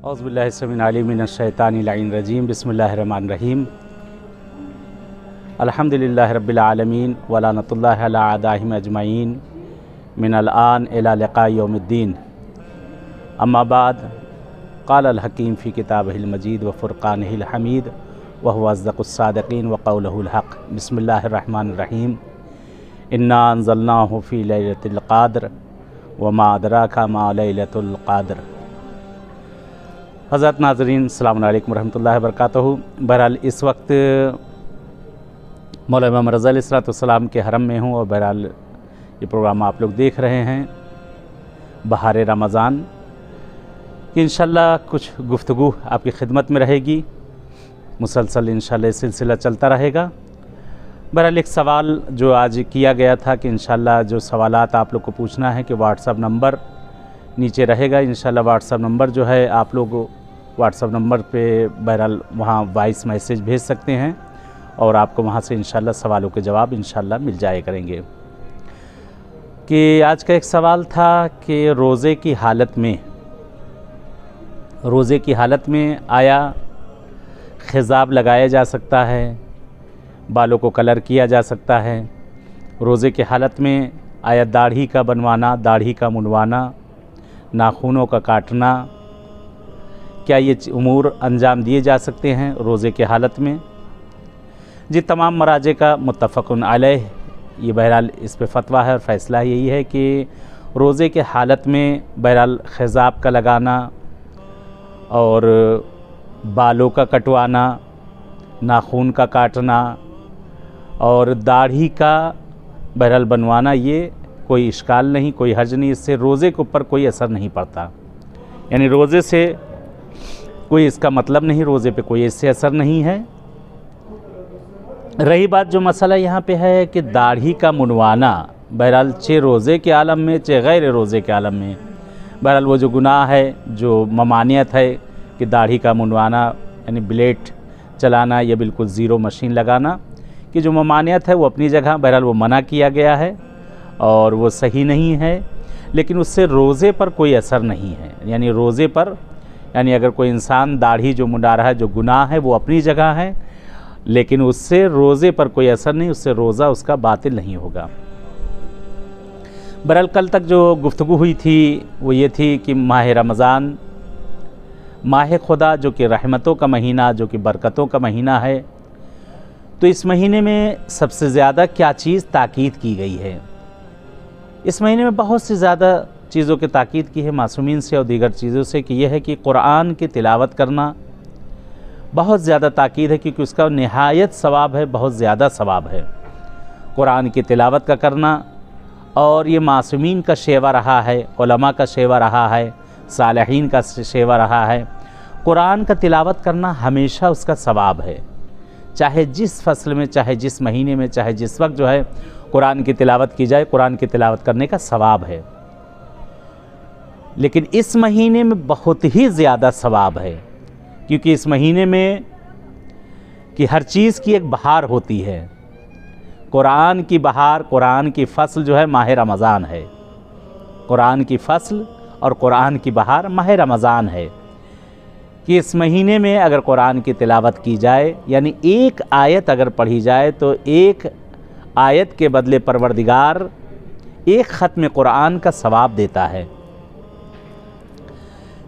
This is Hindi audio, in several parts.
औज़ुबिल्लाहिस्समीउल-अलीम बिस्मिल्लाहिर्रहमानिर्रहीम अल्हम्दुलिल्लाहि रब्बिल आलमीन वलानतुल्लाहि अला आदाहिम अजमईन मिनल आन इला लिक़ाइ यौमिद्दीन अम्मा बाद क़ालल हकीम फ़ी किताबिहिल मजीद व फ़ुरक़ानिहिल हमीद व हुवा अस्दक़ुस सादिक़ीन व क़ौलुहुल हक़। बिस्मिल्लाहिर्रहमानिर्रहीम। इन्ना अंज़लनाहु फ़ी लैलतिल क़द्र व मा अदराका मा लैलतुल क़द्र। हज़रत नाज़रीन अस्सलामु अलैकुम रहमतुल्लाहि व बरकातहू। बहरहाल इस वक्त मौला इमाम रज़ा अलैहिस्सलाम के हरम में हूँ और बहरहाल ये प्रोग्राम आप लोग देख रहे हैं बहार रमज़ान कि इंशाअल्लाह कुछ गुफ्तगू आपकी खिदमत में रहेगी। मुसलसल इंशाअल्लाह सिलसिला चलता रहेगा। बहरहाल एक सवाल जो आज किया गया था कि इंशाअल्लाह जो सवालात आप लोग को पूछना है कि व्हाट्सअप नंबर नीचे रहेगा। इंशाअल्लाह व्हाट्सअप नंबर जो है आप लोग व्हाट्सअप नंबर पे बहरहाल वहाँ वॉइस मैसेज भेज सकते हैं और आपको वहाँ से इंशाअल्लाह सवालों के जवाब इंशाअल्लाह मिल जाया करेंगे। कि आज का एक सवाल था कि रोज़े की हालत में आया खिज़ाब लगाया जा सकता है, बालों को कलर किया जा सकता है। रोज़े की हालत में आया दाढ़ी का बनवाना, दाढ़ी का मुंडवाना, नाखूनों का काटना, क्या ये उमूर अंजाम दिए जा सकते हैं रोज़े की हालत में? जी, तमाम मराजे का मुत्तफ़क़ुन अलैह ये बहरहाल इस पे फ़तवा है और फ़ैसला यही है कि रोज़े के हालत में बहरहाल खिज़ाब का लगाना और बालों का कटवाना, नाखून का काटना और दाढ़ी का बहरहाल बनवाना ये कोई इश्काल नहीं, कोई हर्ज नहीं। इससे रोज़े के ऊपर कोई असर नहीं पड़ता, यानी रोज़े से कोई इसका मतलब नहीं, रोज़े पे कोई इससे असर नहीं है। रही बात जो मसला यहाँ पे है कि दाढ़ी का मुंडवाना, बहरहाल चे रोज़े के आलम में चे गैर रोज़े के आलम में, बहरहाल वो जो गुनाह है, जो ममानियत है कि दाढ़ी का मुंडवाना यानी ब्लेड चलाना या बिल्कुल ज़ीरो मशीन लगाना, कि जो ममानियत है वो अपनी जगह बहरहाल वो मना किया गया है और वो सही नहीं है। लेकिन उससे रोज़े पर कोई असर नहीं है, यानी रोज़े पर यानी अगर कोई इंसान दाढ़ी जो मुंडा रहा है, जो गुनाह है वो अपनी जगह है, लेकिन उससे रोज़े पर कोई असर नहीं, उससे रोज़ा उसका बातिल नहीं होगा। बहरहाल कल तक जो गुफ्तगू हुई थी वो ये थी कि माह रमज़ान, माह खुदा जो कि रहमतों का महीना, जो कि बरकतों का महीना है, तो इस महीने में सबसे ज़्यादा क्या चीज़ ताकीद की गई है? इस महीने में बहुत सी ज़्यादा चीज़ों की ताकीद की है मासूमीन से और दीगर चीज़ों से, कि यह है कि कुरान की तिलावत करना बहुत ज़्यादा ताकीद है, क्योंकि उसका निहायत सवाब है, बहुत ज़्यादा सवाब है कुरान की तिलावत का करना। और ये मासूमीन का शेवा रहा है, उलमा का शेवा रहा है, सालिहीन का शेवा रहा है। कुरान का तिलावत करना हमेशा उसका सवाब है, चाहे जिस फसल में, चाहे जिस महीने में, चाहे जिस वक्त जो है कुरान की तिलावत की जाए, कुरान की तिलावत करने का सवाब है। लेकिन इस महीने में बहुत ही ज़्यादा सवाब है, क्योंकि इस महीने में कि हर चीज़ की एक बहार होती है। कुरान की बहार, कुरान की फसल जो है माह रमज़ान है। कुरान की फसल और कुरान की बहार माह रमज़ान है कि इस महीने में अगर कुरान की तिलावत की जाए, यानी एक आयत अगर पढ़ी जाए, तो एक आयत के बदले परवरदिगार एक ख़त्म कुरान का सवाब देता है।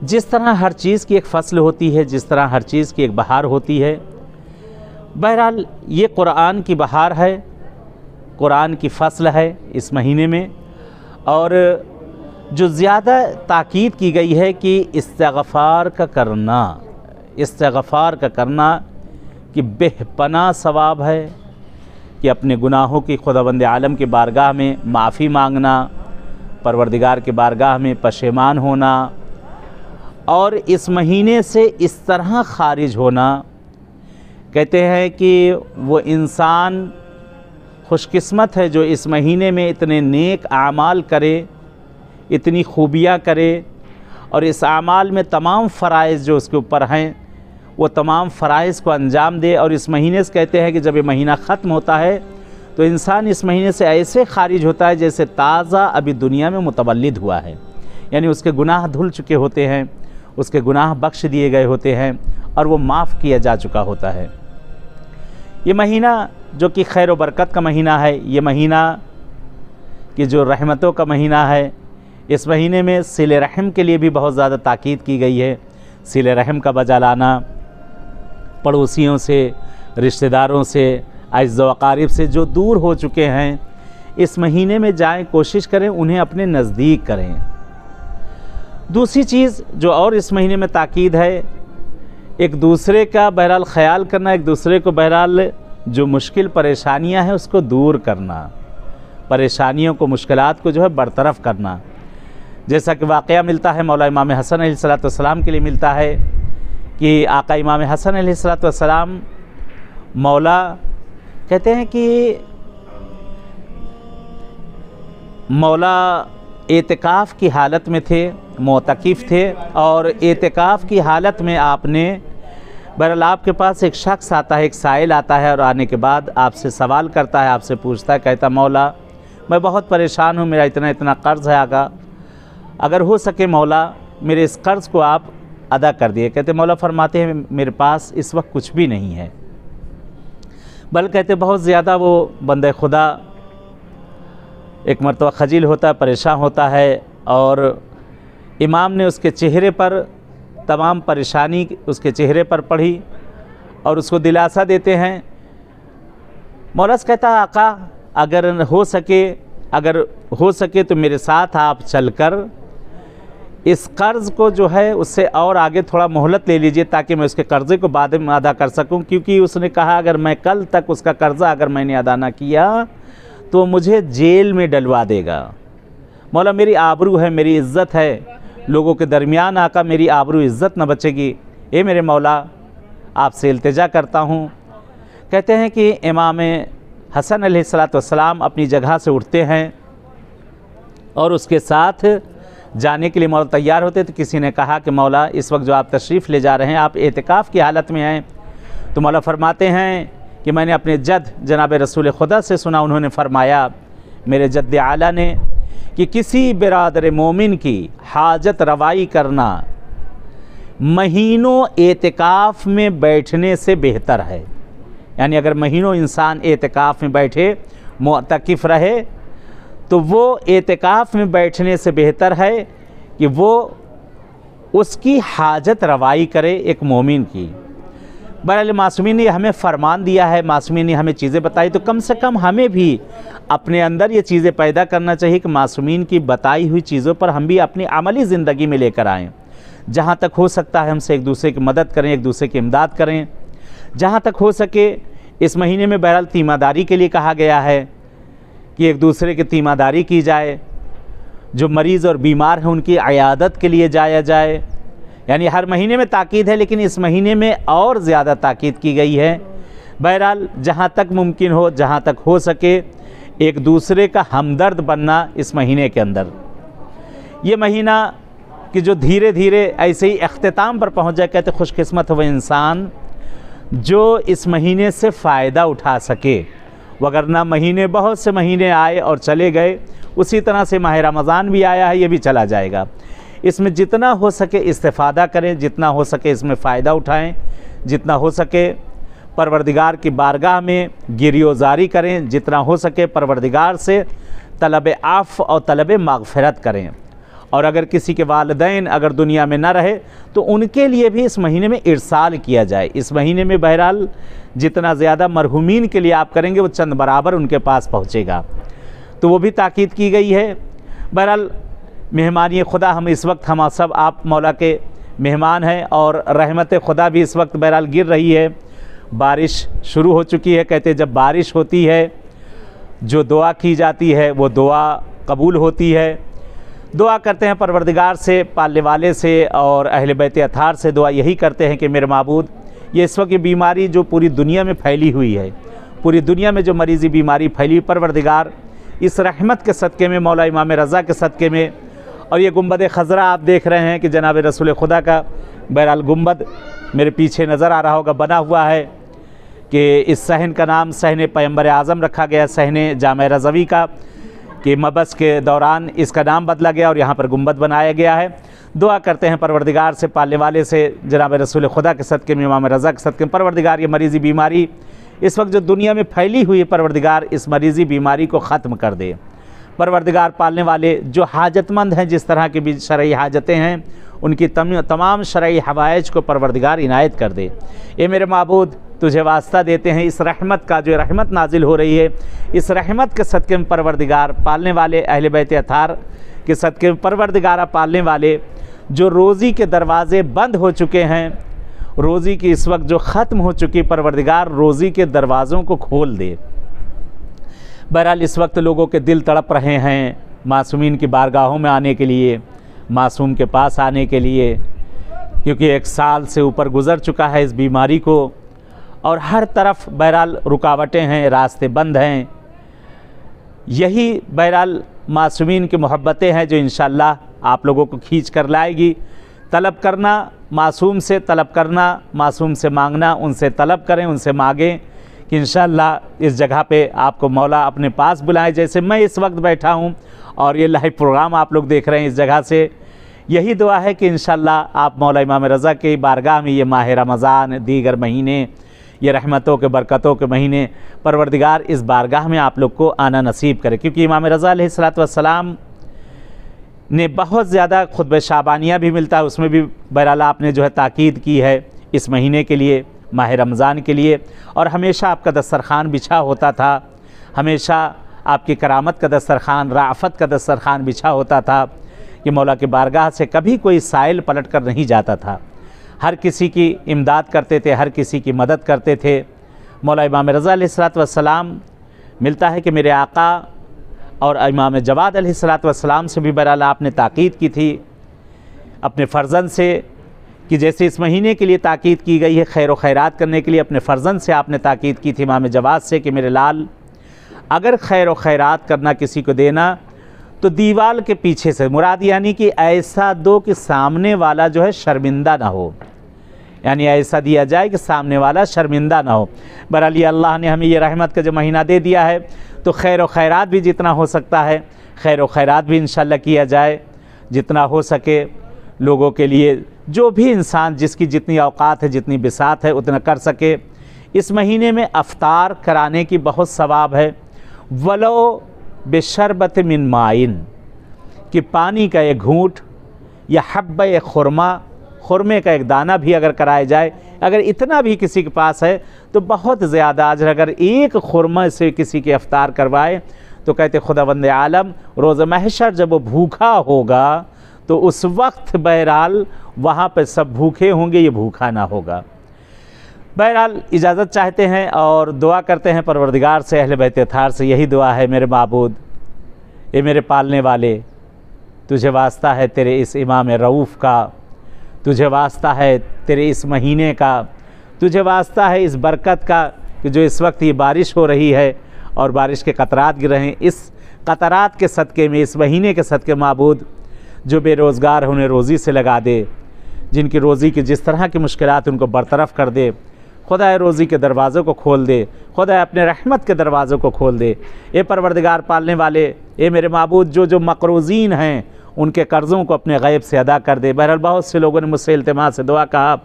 जिस तरह हर चीज़ की एक फसल होती है, जिस तरह हर चीज़ की एक बहार होती है, बहरहाल ये कुरान की बहार है, कुरान की फसल है इस महीने में। और जो ज़्यादा ताकीद की गई है कि इस्तिग़फ़ार का करना कि बेपनाह सवाब है, कि अपने गुनाहों की खुदावंद आलम के बारगाह में माफ़ी मांगना, परवरदिगार के बारगाह में पशेमान होना और इस महीने से इस तरह खारिज होना। कहते हैं कि वो इंसान खुशकिस्मत है जो इस महीने में इतने नेक आमाल करे, इतनी खूबियाँ करे और इस आमाल में तमाम फ़राइज़ जो उसके ऊपर हैं वो तमाम फ़राइज़ को अंजाम दे। और इस महीने से कहते हैं कि जब ये महीना ख़त्म होता है तो इंसान इस महीने से ऐसे खारिज होता है जैसे ताज़ा अभी दुनिया में मुतवल्लिद हुआ है, यानी उसके गुनाह धुल चुके होते हैं, उसके गुनाह बख्श दिए गए होते हैं और वो माफ़ किया जा चुका होता है। ये महीना जो कि खैर व बरकत का महीना है, ये महीना कि जो रहमतों का महीना है, इस महीने में सिले रहम के लिए भी बहुत ज़्यादा ताकीद की गई है। सिले रहम का बजा लाना, पड़ोसियों से, रिश्तेदारों से, अज़्ज़ व अक़ारिब से जो दूर हो चुके हैं, इस महीने में जाएं, कोशिश करें उन्हें अपने नज़दीक करें। दूसरी चीज़ जो और इस महीने में ताकीद है, एक दूसरे का बहरहाल ख्याल करना, एक दूसरे को बहरहाल जो मुश्किल परेशानियां हैं उसको दूर करना, परेशानियों को, मुश्किलात को जो है बरतरफ करना। जैसा कि वाक़या मिलता है मौला इमाम हसन अलैहिस्सलाम के लिए मिलता है कि आका इमाम हसन अलैहिस्सलाम मौला कहते हैं कि मौला एतिकाफ़ की हालत में थे, मोतकिफ़ थे, और एतिकाफ़ की हालत में आपने बहरहाल आपके पास एक शख्स आता है, एक साइल आता है, और आने के बाद आपसे सवाल करता है, आपसे पूछता है, कहता मौला मैं बहुत परेशान हूँ, मेरा इतना इतना कर्ज़ है आका, अगर हो सके मौला मेरे इस कर्ज़ को आप अदा कर दिए। कहते मौला फरमाते हैं मेरे पास इस वक्त कुछ भी नहीं है। बल्कि कहते बहुत ज़्यादा वो बंदे खुदा एक मरतबा खजील होता है, परेशान होता है, और इमाम ने उसके चेहरे पर तमाम परेशानी उसके चेहरे पर पढ़ी और उसको दिलासा देते हैं। मौला से कहता आका अगर हो सके तो मेरे साथ आप चलकर इस कर्ज़ को जो है उससे और आगे थोड़ा मोहलत ले लीजिए ताकि मैं उसके कर्ज़े को बाद में अदा कर सकूं, क्योंकि उसने कहा अगर मैं कल तक उसका कर्ज़ा अगर मैंने अदा ना किया तो मुझे जेल में डलवा देगा। मौला मेरी आबरू है, मेरी इज़्ज़त है, लोगों के दरमियान आका मेरी आबरू इज़्ज़त न बचेगी। ए मेरे मौला आपसे इल्तिजा करता हूँ। कहते हैं कि इमाम हसन अलैहिस्सलाम अपनी जगह से उठते हैं और उसके साथ जाने के लिए मौला तैयार होते। तो किसी ने कहा कि मौला इस वक्त जो आप तशरीफ़ ले जा रहे हैं आप एतिकाफ़ की हालत में हैं। तो मौला फरमाते हैं कि मैंने अपने जद जनाब रसूल खुदा से सुना, उन्होंने फरमाया मेरे जद्द आला ने कि किसी बिरादर मोमिन की हाजत रवाई करना महीनों एतिकाफ़ में बैठने से बेहतर है। यानी अगर महीनों इंसान एतिकाफ़ में बैठे, मुअतकिफ़ रहे, तो वो एतिकाफ़ में बैठने से बेहतर है कि वो उसकी हाजत रवाई करे एक मोमिन की। बहरहाल मासूमीन ने हमें फ़रमान दिया है, मासूमीन ने हमें चीज़ें बताई, तो कम से कम हमें भी अपने अंदर ये चीज़ें पैदा करना चाहिए कि मासूमीन की बताई हुई चीज़ों पर हम भी अपनी अमली ज़िंदगी में लेकर आएँ। जहाँ तक हो सकता है हमसे एक दूसरे की मदद करें, एक दूसरे की इमदाद करें। जहाँ तक हो सके इस महीने में बहरहाल तीमादारी के लिए कहा गया है कि एक दूसरे की तीमादारी की जाए, जो मरीज़ और बीमार हैं उनकी अयादत के लिए जाया जाए। यानी हर महीने में ताकीद है, लेकिन इस महीने में और ज़्यादा ताकीद की गई है। बहरहाल जहाँ तक मुमकिन हो, जहाँ तक हो सके एक दूसरे का हमदर्द बनना इस महीने के अंदर। ये महीना कि जो धीरे धीरे ऐसे ही अख्तिताम पर पहुँच जाए, कहते खुशकिस्मत वह इंसान जो इस महीने से फ़ायदा उठा सके, वगरना महीने बहुत से महीने आए और चले गए। उसी तरह से माह रमज़ान भी आया है, ये भी चला जाएगा। इसमें जितना हो सके इस्तिफ़ादा करें, जितना हो सके इसमें फ़ायदा उठाएं, जितना हो सके परवरदिगार की बारगाह में गिरियोज़ारी करें, जितना हो सके परवरदिगार से तलब आफ़ और तलब मग़फ़िरत करें। और अगर किसी के वालिदैन अगर दुनिया में न रहे तो उनके लिए भी इस महीने में इरसाल किया जाए। इस महीने में बहरहाल जितना ज़्यादा मरहूमीन के लिए आप करेंगे वो चंद बराबर उनके पास पहुँचेगा, तो वो भी ताकीद की गई है। बहरहाल मेहमानी खुदा, हम इस वक्त हम सब आप मौला के मेहमान हैं और रहमत खुदा भी इस वक्त बहरहाल गिर रही है। बारिश शुरू हो चुकी है। कहते जब बारिश होती है जो दुआ की जाती है वो दुआ कबूल होती है। दुआ करते हैं परवरदिगार से, पालने वाले से और अहले बैत अतार से दुआ यही करते हैं कि मेरे माबूद, ये इस वक्त की बीमारी जो पूरी दुनिया में फैली हुई है, पूरी दुनिया में जो मरीज़ी बीमारी फैली, परवरदिगार इस रहमत के सदक़े में, मौला इमाम रज़ा के सदक़े में, और ये गुंबद खज़रा आप देख रहे हैं कि जनाब रसूल खुदा का बहरहाल गुंबद मेरे पीछे नज़र आ रहा होगा, बना हुआ है कि इस सहन का नाम सहन पैगंबर आज़म रखा गया, सहन जामे रज़वी का, कि मबस के दौरान इसका नाम बदला गया और यहाँ पर गुंबद बनाया गया है। दुआ करते हैं परवरदिगार से, पालने वाले से, जनाब रसूल खुदा के सदक़े में, इमाम रज़ा के सदक़े में, परवरदिगार ये मरीज़ी बीमारी इस वक्त जो दुनिया में फैली हुई है, परवरदिगार इस मरीज़ी बीमारी को ख़त्म कर दे। परवरदिगार पालने वाले जो हाजतमंद हैं, जिस तरह की भी शरई हाजतें हैं, उनकी तमाम शरई हवाइज को परवरदिगार इनायत कर दे। ये मेरे माबूद तुझे वास्ता देते हैं इस रहमत का, जो रहमत नाजिल हो रही है, इस रहमत के सदक़े में परवरदिगार पालने वाले अहले बैत अतार के सदक़े में परवरदिगार पालने वाले जो रोज़ी के दरवाज़े बंद हो चुके हैं, रोज़ी की इस वक्त जो ख़त्म हो चुकी, परवरदिगार रोज़ी के दरवाज़ों को खोल दे। बहरहाल इस वक्त लोगों के दिल तड़प रहे हैं मासूमीन की बारगाहों में आने के लिए, मासूम के पास आने के लिए, क्योंकि 1 साल से ऊपर गुज़र चुका है इस बीमारी को और हर तरफ बहरहाल रुकावटें हैं, रास्ते बंद हैं। यही बहरहाल मासूमीन की मोहब्बतें हैं जो इंशाअल्लाह आप लोगों को खींच कर लाएगी। तलब करना मासूम से, तलब करना मासूम से, मांगना उनसे, तलब करें उनसे, मांगें कि इंशाअल्लाह इस जगह पे आपको मौला अपने पास बुलाए। जैसे मैं इस वक्त बैठा हूँ और ये लाइव प्रोग्राम आप लोग देख रहे हैं इस जगह से, यही दुआ है कि इंशाअल्लाह आप मौला इमाम रज़ा की बारगाह में ये माह रमज़ान, दीगर महीने, ये रहमतों के बरकतों के महीने, परवरदिगार इस बारगाह में आप लोग को आना नसीब करे। क्योंकि इमाम रज़ा अलैहिस्सलातु वस्सलाम ने बहुत ज़्यादा खुतबे शाबानिया भी मिलता है, उसमें भी बहरहाल आपने जो है ताकीद की है इस महीने के लिए, माह रमज़ान के लिए, और हमेशा आपका दस्तरख़ान बिछा होता था, हमेशा आपकी करामत का दस्तरख़ान, राफ़त का दस्तरख़ान बिछा होता था कि मौला की बारगाह से कभी कोई साइल पलट कर नहीं जाता था। हर किसी की इमदाद करते थे, हर किसी की मदद करते थे। मौला इमाम रज़ा अलैहिस्सलातु वस्सलाम मिलता है कि मेरे आका और इमाम जवाद अलैहिस्सलातु वस्सलाम से भी बहरहाल आपने ताकीद की थी अपने फ़र्जंद से, कि जैसे इस महीने के लिए ताकीद की गई है खैर व खैरात करने के लिए, अपने फ़र्जंद से आपने ताकीद की थी इमाम जवाद से कि मेरे लाल, अगर खैर व खैरात करना किसी को देना तो दीवार के पीछे से, मुराद यानी कि ऐसा दो कि सामने वाला जो है शर्मिंदा ना हो, यानी ऐसा दिया जाए कि सामने वाला शर्मिंदा ना हो। बहरहाल अल्लाह ने हमें ये रहमत का जो महीना दे दिया है, तो खैर व खैरात भी जितना हो सकता है खैर व खैरात भी इंशाअल्लाह किया जाए, जितना हो सके लोगों के लिए, जो भी इंसान जिसकी जितनी औकात है, जितनी बिसात है, उतना कर सके। इस महीने में अफ्तार कराने की बहुत सवाब है, वलो बेशरबत मिन माइन, कि पानी का एक घूंट या हब्बे खुरमा, खुरमे का एक दाना भी अगर कराया जाए, अगर इतना भी किसी के पास है तो बहुत ज़्यादा अजर। अगर एक खुरमा से किसी के अफ्तार करवाए तो कहते खुदावंद आलम रोज़ महशर जब वो भूखा होगा तो उस वक्त बहरहाल वहाँ पर सब भूखे होंगे, ये भूखा ना होगा। बहरहाल इजाज़त चाहते हैं और दुआ करते हैं परवरदिगार से, अहले बैत अतार से यही दुआ है, मेरे माबूद, ये मेरे पालने वाले, तुझे वास्ता है तेरे इस इमाम रऊफ़ का, तुझे वास्ता है तेरे इस महीने का, तुझे वास्ता है इस बरकत का कि जो इस वक्त ये बारिश हो रही है और बारिश के कतरात गिर रहे हैं, इस कतरात के सदक़े में, इस महीने के सदक़े माबूद, जो बेरोज़गार उन्हें रोज़ी से लगा दे, जिनकी रोज़ी की जिस तरह की मुश्किलात उनको बरतरफ़ कर दे, खुदा रोज़ी के दरवाज़ों को खोल दे, खुदा अपने रहमत के दरवाज़ों को खोल दे। ये परवरदिगार पालने वाले, ये मेरे माबूद, जो मक़रूज़ीन हैं उनके कर्ज़ों को अपने गैब से अदा कर दे। बहरहाल बहुत से लोगों ने मुझसे इल्तिमा से दुआ कहा,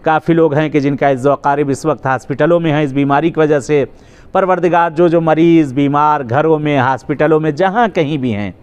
काफ़ी लोग हैं कि जिनका इज़्ज़ो अक़ारिब इस वक्त हॉस्पिटलों में हैं इस बीमारी की वजह से। परवरदिगार जो मरीज़ बीमार घरों में, हॉस्पिटलों में, जहाँ कहीं भी हैं,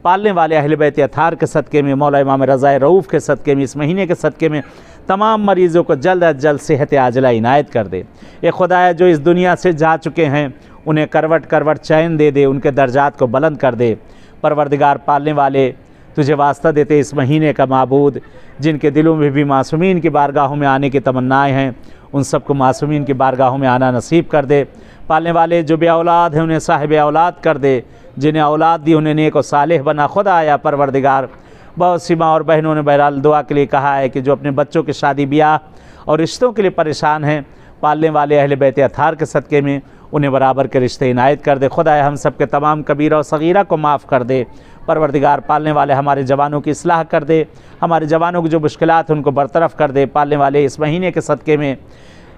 पालने वाले अहले बैत अतार के सदक़े में, मौला इमाम रज़ा रऊफ़ के सदक़े में, इस महीने के सदक़े में तमाम मरीज़ों को जल्द अज जल्द सेहत आजिला इनायत कर दे। ये खुदाया जो इस दुनिया से जा चुके हैं उन्हें करवट करवट चैन दे दे, उनके दर्जात को बुलंद कर दे। परवरदिगार पालने वाले, तुझे वास्ता देते इस महीने का माबूद, जिनके दिलों में भी मासूमीन की बारगाहों में आने की तमन्नाएँ हैं, उन सबको मासूमीन की बारगाहों में आना नसीब कर दे। पालने वाले जो बे औलाद हैं उन्हें साहिब औलाद कर दे, जिन्हें औलाद दी उन्हें नेक और सालेह बना। खुदा आया परवरदिगार, बहुत सी माँ और बहनों ने बहरहाल दुआ के लिए कहा है कि जो अपने बच्चों के शादी ब्याह और रिश्तों के लिए परेशान हैं, पालने वाले अहले बैत अतार के सदक़े में उन्हें बराबर के रिश्ते इनायत कर दे। खुदा हम सब के तमाम कबीरा और सगीरा को माफ़ कर दे। परवरदिगार पालने वाले हमारे जवानों की इस्लाह कर दे, हमारे जवानों की जो मुश्किलात हैं उनको बरतरफ़ कर दे। पालने वाले इस महीने के सदक़े में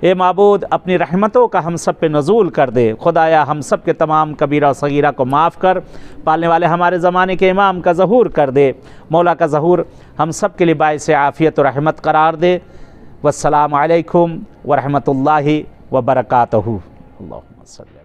ए माबूद अपनी रहमतों का हम सब पे नज़ूल कर दे। खुदाया हम सब के तमाम कबीरा और सगीरा को माफ़ कर, पालने वाले हमारे ज़माने के इमाम का ज़हूर कर दे। मौला का ज़हूर हम सब के लिए बाइस आफ़ियत और रहमत करार दे। वस्सलामु अलैकुम व रहमतुल्लाहि व बरकातहू। अल्लाहुम्मा सल्ली